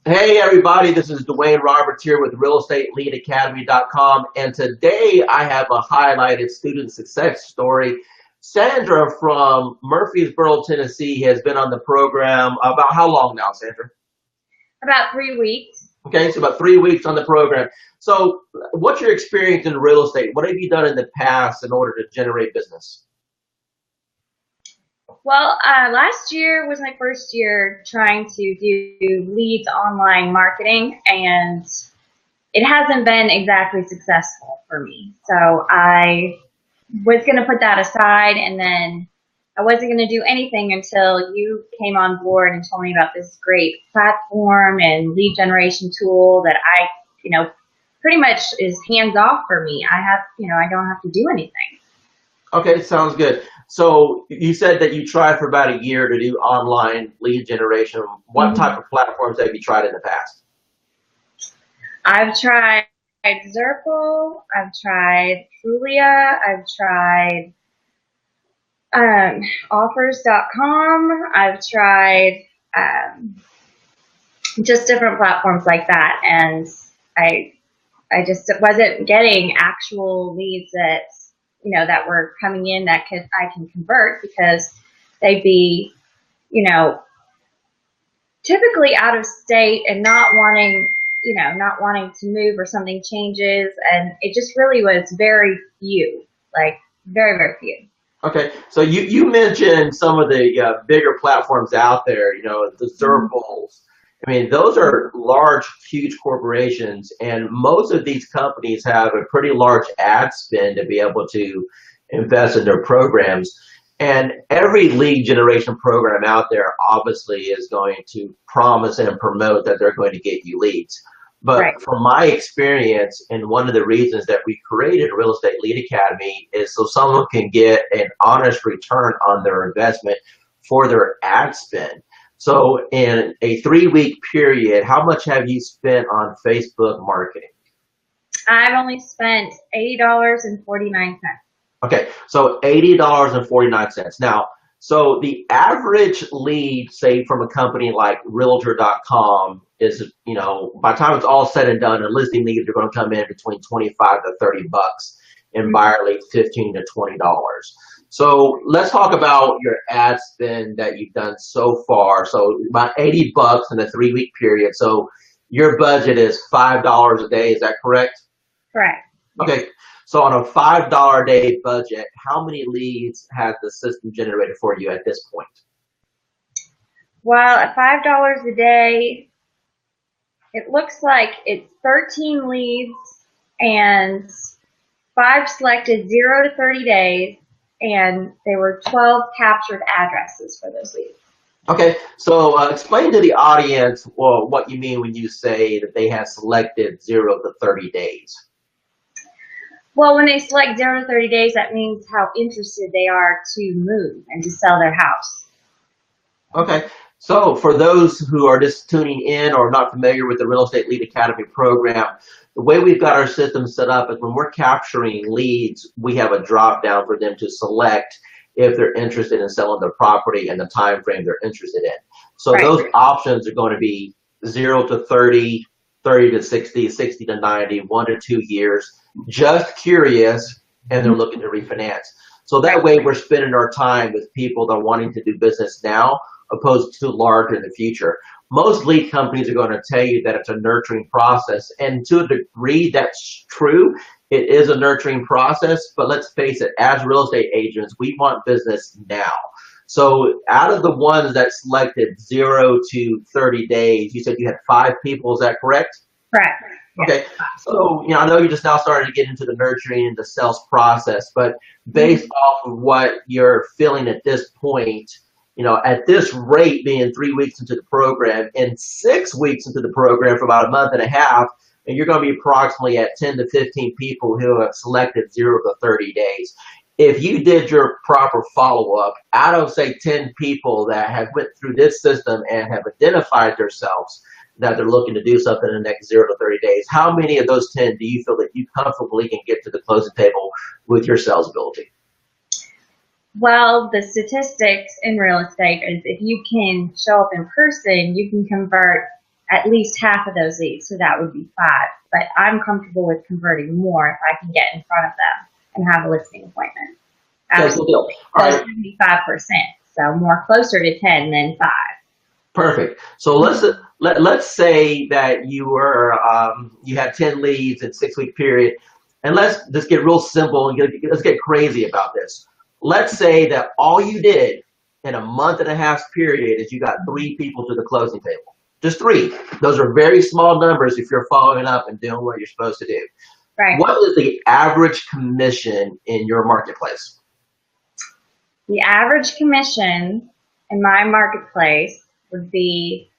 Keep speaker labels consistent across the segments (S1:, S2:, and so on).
S1: Hey everybody, this is Dwayne Roberts here with RealEstateLeadAcademy.com, and today I have a highlighted student success story. Sandra from Murfreesboro, Tennessee has been on the program about how long now, Sandra?
S2: About 3 weeks.
S1: Okay, so about 3 weeks on the program. So what's your experience in real estate? What have you done in the past in order to generate business?
S2: Well, last year was my first year trying to do leads online marketing, and it hasn't been exactly successful for me. So I was going to put that aside, and then I wasn't going to do anything until you came on board and told me about this great platform and lead generation tool that pretty much is hands off for me. I don't have to do anything.
S1: Okay, sounds good. So you said that you tried for about a year to do online lead generation. What type of platforms have you tried in the past?
S2: I've tried Zirple, I've tried Trulia, I've tried offers.com, I've tried just different platforms like that, and I I just wasn't getting actual leads that were coming in that I can convert because they'd be you know typically out of state and not wanting to move or something changes, and it just really was very few, like very, very few.
S1: Okay, so you mentioned some of the bigger platforms out there, the
S2: Mhm.
S1: Zerpals. I mean, those are large, huge corporations, and most of these companies have a pretty large ad spend to be able to invest in their programs. And every lead generation program out there obviously is going to promise and promote that they're going to get you leads. But
S2: Right.
S1: from my experience, and one of the reasons that we created Real Estate Lead Academy is so someone can get an honest return on their investment for their ad spend. So in a 3 week period, how much have you spent on Facebook marketing?
S2: I've only spent $80.49.
S1: Okay, so $80.49. Now, so the average lead, say from a company like Realtor.com, is, by the time it's all said and done, a listing leads are going to come in between 25 to 30 bucks, and
S2: Mhm.
S1: buyer leads $15 to $20. So let's talk about your ad spend that you've done so far. So about 80 bucks in a 3 week period. So your budget is $5 a day. Is that correct?
S2: Correct. Yes.
S1: Okay, so on a $5 a day budget, how many leads has the system generated for you at this point?
S2: Well, at $5 a day, it looks like it's 13 leads and five selected 0 to 30 days, and there were 12 captured addresses for those leads.
S1: Okay, so explain to the audience, well, what you mean when you say that they have selected 0 to 30 days.
S2: Well, when they select 0 to 30 days, that means how interested they are to move and to sell their house.
S1: Okay, so for those who are just tuning in or not familiar with the Real Estate Lead Academy program, the way we've got our system set up is when we're capturing leads, we have a drop down for them to select if they're interested in selling their property and the time frame they're interested in. So
S2: Right.
S1: those options are going to be 0 to 30, 30 to 60, 60 to 90, 1 to 2 years, just curious, and they're looking to refinance. So that
S2: Right.
S1: way we're spending our time with people that are wanting to do business now opposed to larger in the future. Most lead companies are going to tell you that it's a nurturing process, and to a degree that's true. It is a nurturing process, but let's face it, as real estate agents, we want business now. So out of the ones that selected 0 to 30 days, you said you had 5 people, is that correct?
S2: Correct. Yes.
S1: Okay, so I know you just now started to get into the nurturing and the sales process, but
S2: Mhm.
S1: based off of what you're feeling at this point, at this rate, being 3 weeks into the program and 6 weeks into the program for about a month and a half, and you're going to be approximately at 10 to 15 people who have selected 0 to 30 days. If you did your proper follow-up, out of say 10 people that have went through this system and have identified themselves that they're looking to do something in the next 0 to 30 days, how many of those 10 do you feel that you comfortably can get to the closing table with your sales ability?
S2: Well, the statistics in real estate is if you can show up in person, you can convert at least half of those leads, so that would be 5. But I'm comfortable with converting more if I can get in front of them and have a listing appointment.
S1: Okay, good deal.
S2: So
S1: All right,
S2: 75%, so more closer to 10 than 5.
S1: perfect. So let's say that you had 10 leads in 6-week period, and let's just get real simple and let's get crazy about this. Let's say that all you did in a month and a half period is you got 3 people to the closing table. Just 3. Those are very small numbers if you're following up and doing what you're supposed to do.
S2: Right.
S1: What is the average commission in your marketplace?
S2: The average commission in my marketplace would be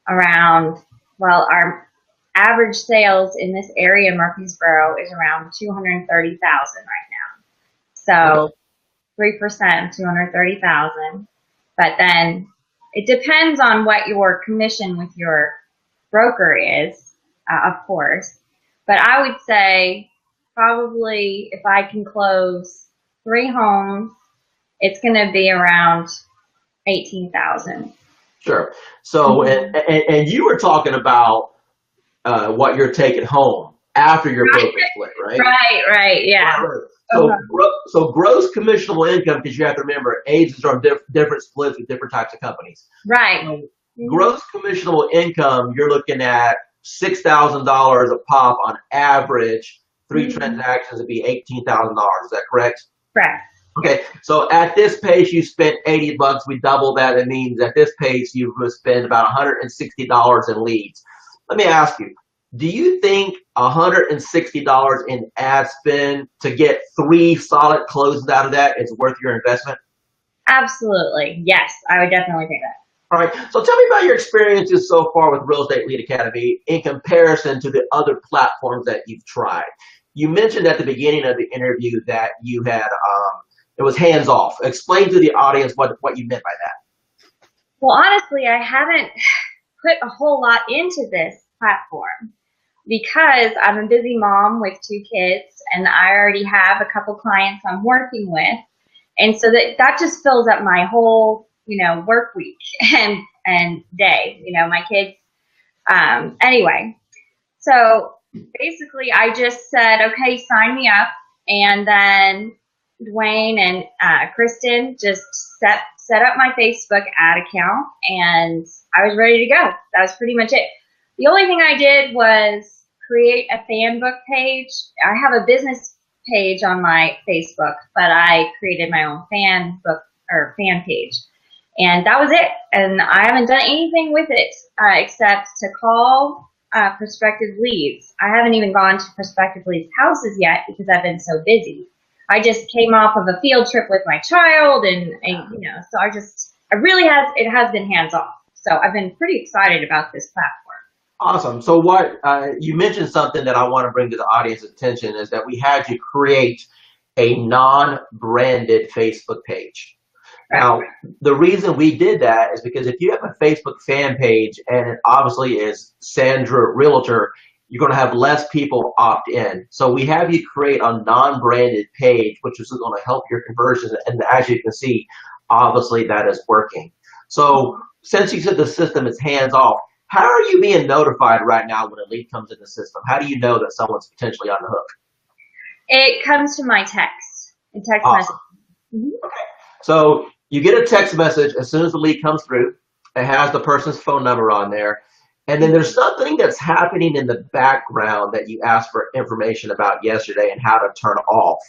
S2: around, well, our average sales in this area, Murfreesboro, is around 230,000 right now. So 3% of 230,000. But then it depends on what your commission with your broker is, of course. But I would say probably if I can close 3 homes, it's going to be around 18,000.
S1: Sure. So, and you were talking about what you're taking home after your broker split, right?
S2: Right, yeah.
S1: Right. So gross commissionable income, because you have to remember, agents are different splits with different types of companies.
S2: Right.
S1: So gross commissionable income, you're looking at $6,000 a pop on average. 3 transactions would be $18,000. Is that correct?
S2: Correct.
S1: Okay, so at this pace, you spent $80. We double that. It means at this pace, you would spend about $160 in leads. Let me ask you, do you think $160 in ad spend to get 3 solid closes out of that is worth your investment?
S2: Absolutely. Yes, I would definitely think that.
S1: All right, so tell me about your experiences so far with Real Estate Lead Academy in comparison to the other platforms that you've tried. You mentioned at the beginning of the interview that you had it was hands off. Explain to the audience what you meant by that.
S2: Well, honestly, I haven't put a whole lot into this platform because I'm a busy mom with 2 kids and I already have a couple clients I'm working with. And so that just fills up my whole, work week and day, my kids. Anyway, so basically I just said, okay, sign me up. And then Dwayne and Kristen just set up my Facebook ad account, and I was ready to go. That was pretty much it. The only thing I did was create a fan book page. I have a business page on my Facebook, but I created my own fan book or fan page, and that was it. And I haven't done anything with it except to call prospective leads. I haven't even gone to prospective leads' houses yet because I've been so busy. I just came off of a field trip with my child and so it has been hands off. So I've been pretty excited about this platform.
S1: Awesome. So what you mentioned something that I want to bring to the audience's attention is that we had you create a non-branded Facebook page. Now, the reason we did that is because if you have a Facebook fan page and it obviously is Sandra Realtor, you're going to have less people opt in. So we have you create a non-branded page, which is going to help your conversions. And as you can see, obviously that is working. So since you said the system is hands off, how are you being notified right now when a lead comes in the system? How do you know that someone's potentially on the hook?
S2: It comes to my text.
S1: Awesome.
S2: Message.
S1: Okay. So you get a text message as soon as the lead comes through. It has the person's phone number on there. And then there's something that's happening in the background that you asked for information about yesterday and how to turn off.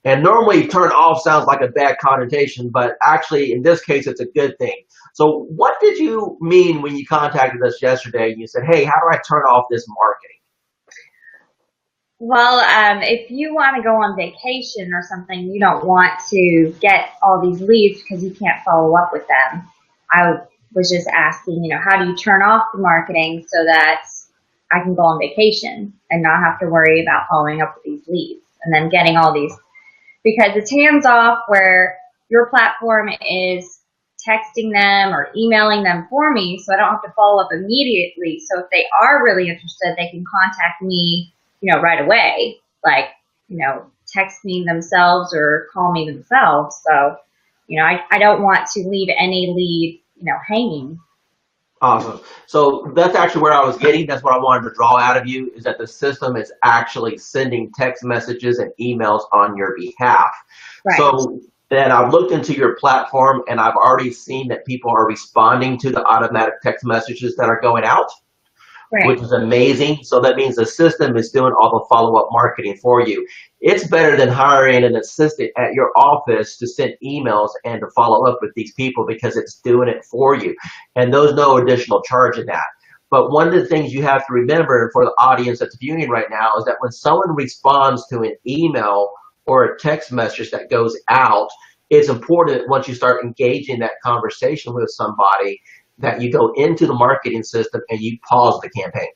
S1: And normally turn off sounds like a bad connotation, but actually in this case, it's a good thing. So what did you mean when you contacted us yesterday and you said, hey, how do I turn off this marketing?
S2: Well, if you want to go on vacation or something, you don't want to get all these leads because you can't follow up with them. I was just asking, how do you turn off the marketing so that I can go on vacation and not have to worry about following up with these leads and then getting all these, because it's hands off where your platform is texting them or emailing them for me, so I don't have to follow up immediately. So if they are really interested, they can contact me, right away, like, text me themselves or call me themselves. So, I don't want to leave any lead, hanging.
S1: Awesome. So that's actually where I was getting. That's what I wanted to draw out of you is that the system is actually sending text messages and emails on your behalf.
S2: Right.
S1: So then I've looked into your platform and I've already seen that people are responding to the automatic text messages that are going out, which
S2: Right.
S1: is amazing. So that means the system is doing all the follow-up marketing for you. It's better than hiring an assistant at your office to send emails and to follow up with these people because it's doing it for you. And there's no additional charge in that. But one of the things you have to remember for the audience that's viewing right now is that when someone responds to an email or a text message that goes out, it's important that once you start engaging that conversation with somebody, that you go into the marketing system and you pause the campaign.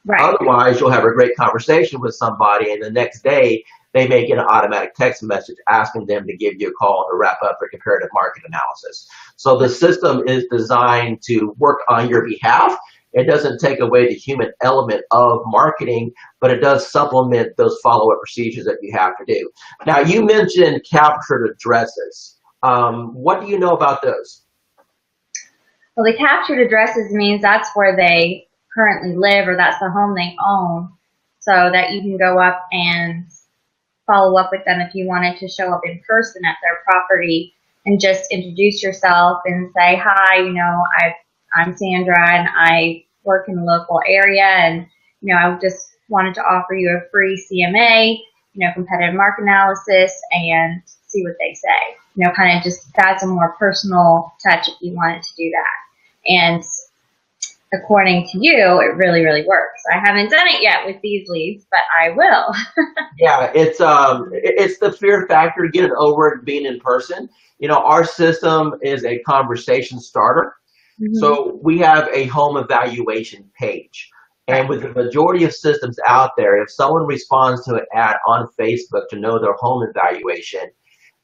S2: Right.
S1: Otherwise, you'll have a great conversation with somebody, and the next day they may get an automatic text message asking them to give you a call to wrap up their comparative market analysis. So the system is designed to work on your behalf. It doesn't take away the human element of marketing, but it does supplement those follow-up procedures that you have to do. Now, you mentioned captured addresses. What do you know about those?
S2: Well, the captured addresses means that's where they currently live or that's the home they own, so that you can go up and follow up with them if you wanted to show up in person at their property and just introduce yourself and say, hi, I'm Sandra and I work in the local area and, I just wanted to offer you a free CMA, competitive market analysis and see what they say. Kind of just that's a more personal touch if you wanted to do that. And according to you, it really, really works. I haven't done it yet with these leads, but I will.
S1: Yeah, it's the fear factor, getting over it being in person. Our system is a conversation starter.
S2: Mm-hmm.
S1: So we have a home evaluation page. And
S2: Right.
S1: with the majority of systems out there, if someone responds to an ad on Facebook to know their home evaluation,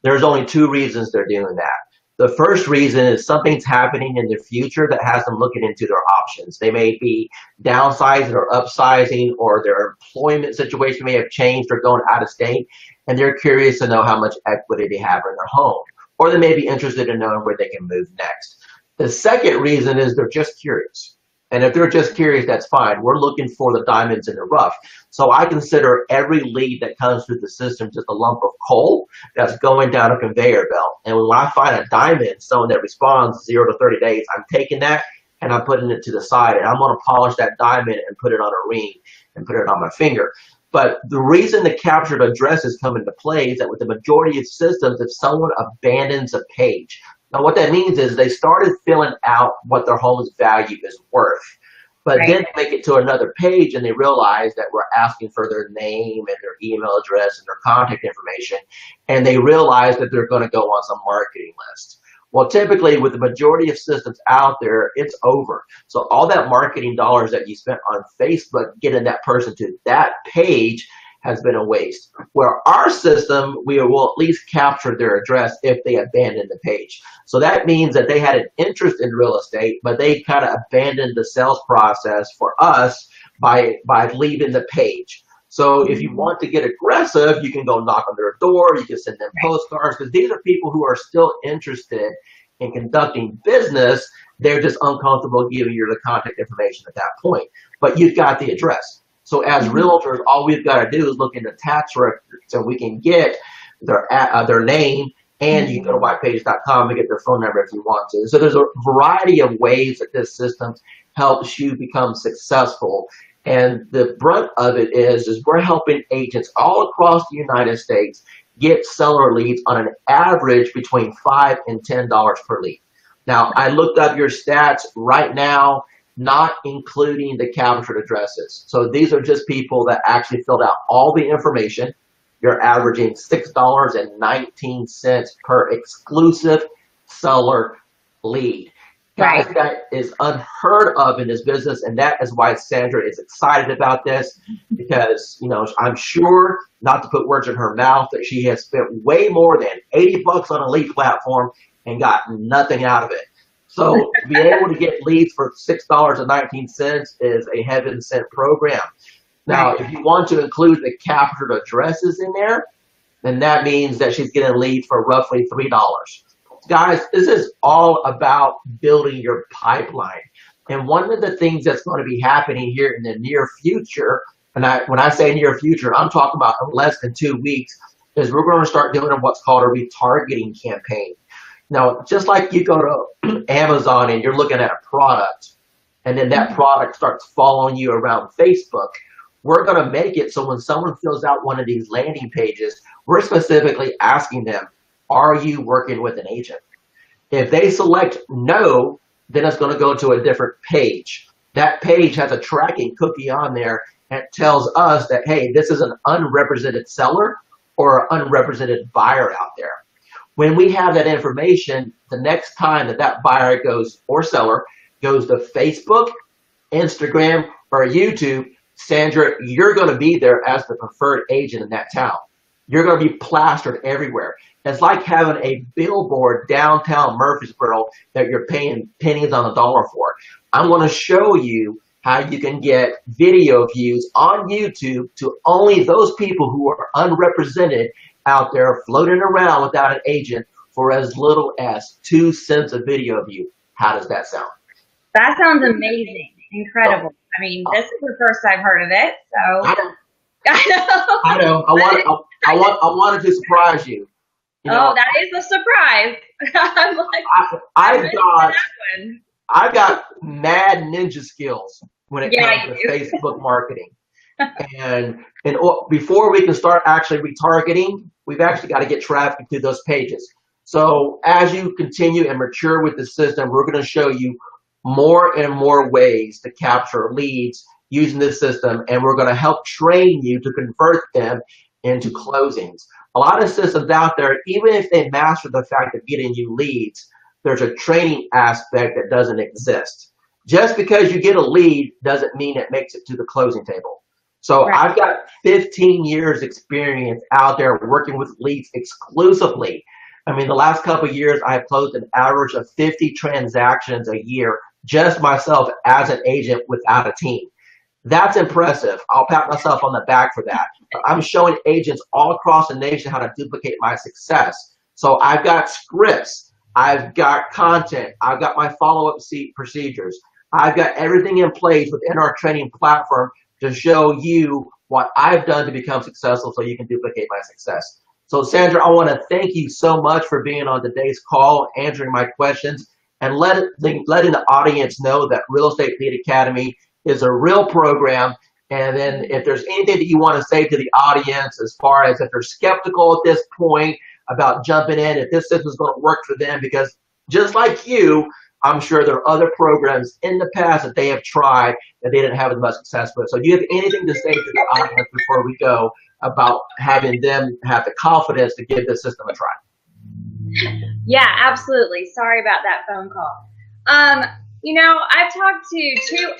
S1: there's only two reasons they're doing that. The first reason is something's happening in the future that has them looking into their options. They may be downsizing or upsizing, or their employment situation may have changed or going out of state, and they're curious to know how much equity they have in their home. Or they may be interested in knowing where they can move next. The second reason is they're just curious. And if they're just curious, that's fine. We're looking for the diamonds in the rough. So I consider every lead that comes through the system just a lump of coal that's going down a conveyor belt. And when I find a diamond, someone that responds 0 to 30 days, I'm taking that and I'm putting it to the side. And I'm going to polish that diamond and put it on a ring and put it on my finger. But the reason the captured addresses come into play is that with the majority of systems, if someone abandons a page, now what that means is they started filling out what their home's value is worth. But
S2: Right.
S1: then they make it to another page and they realize that we're asking for their name and their email address and their contact information. And they realize that they're going to go on some marketing list. Well, typically with the majority of systems out there, it's over. So all that marketing dollars that you spent on Facebook getting that person to that page has been a waste. Where our system, we will at least capture their address if they abandon the page. So that means that they had an interest in real estate, but they kind of abandoned the sales process for us by leaving the page. So if you want to get aggressive, you can go knock on their door, you can send them postcards, because these are people who are still interested in conducting business. They're just uncomfortable giving you the contact information at that point. But you've got the address. So as realtors, all we've got to do is look into tax records and we can get their name, and you can go to whitepages.com and get their phone number if you want to. So there's a variety of ways that this system helps you become successful. And the brunt of it is we're helping agents all across the United States get seller leads on an average between $5 and $10 per lead. Now, I looked up your stats right now, not including the captured addresses. So these are just people that actually filled out all the information. You're averaging $6.19 per exclusive seller lead. Guys,
S2: Right.
S1: that is unheard of in this business, and that is why Sandra is excited about this, because I'm sure, not to put words in her mouth, that she has spent way more than $80 on a lead platform and got nothing out of it. So to be able to get leads for $6.19 is a heaven sent program. Now, if you want to include the captured addresses in there, then that means that she's getting leads for roughly $3. Guys, this is all about building your pipeline. And one of the things that's going to be happening here in the near future, and when I say near future, I'm talking about in less than 2 weeks, is we're going to start doing what's called a retargeting campaign. Now, just like you go to Amazon and you're looking at a product, and then that product starts following you around Facebook, we're going to make it so when someone fills out one of these landing pages, we're specifically asking them, are you working with an agent? If they select no, then it's going to go to a different page. That page has a tracking cookie on there and tells us that, hey, this is an unrepresented seller or an unrepresented buyer out there. When we have that information, the next time that buyer goes or seller goes to Facebook, Instagram, or YouTube, Sandra, you're going to be there as the preferred agent in that town. You're going to be plastered everywhere. It's like having a billboard downtown Murfreesboro that you're paying pennies on the dollar for. I'm going to show you how you can get video views on YouTube to only those people who are unrepresented out there floating around without an agent for as little as 2 cents a video view. How does that sound?
S2: That sounds amazing. Incredible. I mean, this is the first I've heard of it, so.
S1: I know. I wanted to surprise you. You know,
S2: that is a surprise. I'm like,
S1: I've got mad ninja skills when it comes to Facebook marketing. And before we can start actually retargeting, we've actually got to get traffic to those pages. So as you continue and mature with the system, we're going to show you more and more ways to capture leads using this system, and we're going to help train you to convert them into closings. A lot of systems out there, even if they master the fact of getting you leads, there's a training aspect that doesn't exist. Just because you get a lead doesn't mean it makes it to the closing table. So I've got 15 years experience out there working with leads exclusively. I mean, the last couple of years, I've closed an average of 50 transactions a year, just myself as an agent without a team. That's impressive. I'll pat myself on the back for that. I'm showing agents all across the nation how to duplicate my success. So I've got scripts. I've got content. I've got my follow-up procedures. I've got everything in place within our training platform to show you what I've done to become successful so you can duplicate my success. So Sandra, I want to thank you so much for being on today's call, answering my questions, and letting the audience know that Real Estate Lead Academy is a real program. And then if there's anything that you want to say to the audience as far as if they're skeptical at this point about jumping in, if this system is going to work for them, because just like you, I'm sure there are other programs in the past that they have tried that they didn't have as much success with. So do you have anything to say to the audience before we go about having them have the confidence to give this system a try?
S2: Yeah, absolutely. Sorry about that phone call. You know, I've talked to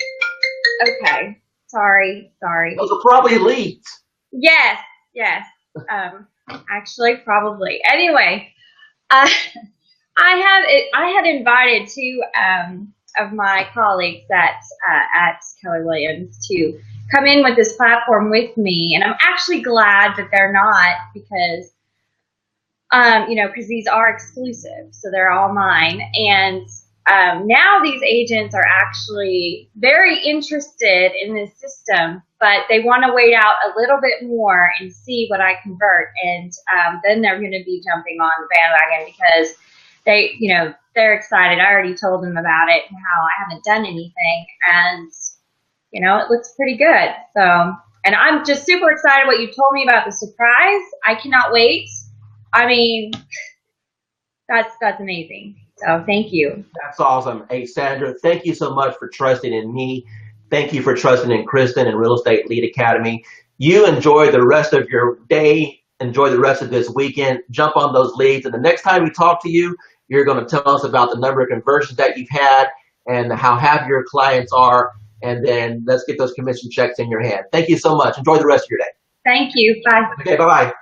S2: okay. Sorry.
S1: Those are probably leads.
S2: Yes. Actually, probably. Anyway, I had invited 2 of my colleagues at Keller Williams to come in with this platform with me, and I'm actually glad that they're not, because because these are exclusive, so they're all mine. And now these agents are actually very interested in this system, but they want to wait out a little bit more and see what I convert, and then they're going to be jumping on the bandwagon because they're excited. I already told them about it and how I haven't done anything, and it looks pretty good. So, and I'm just super excited what you told me about the surprise. I cannot wait. I mean, that's amazing. So thank you.
S1: That's awesome. Hey, Sandra, thank you so much for trusting in me. Thank you for trusting in Kristen and Real Estate Lead Academy. You enjoy the rest of your day. Enjoy the rest of this weekend. Jump on those leads. And the next time we talk to you, you're going to tell us about the number of conversions that you've had and how happy your clients are. And then let's get those commission checks in your hand. Thank you so much. Enjoy the rest of your day.
S2: Thank you. Bye.
S1: Okay, bye-bye.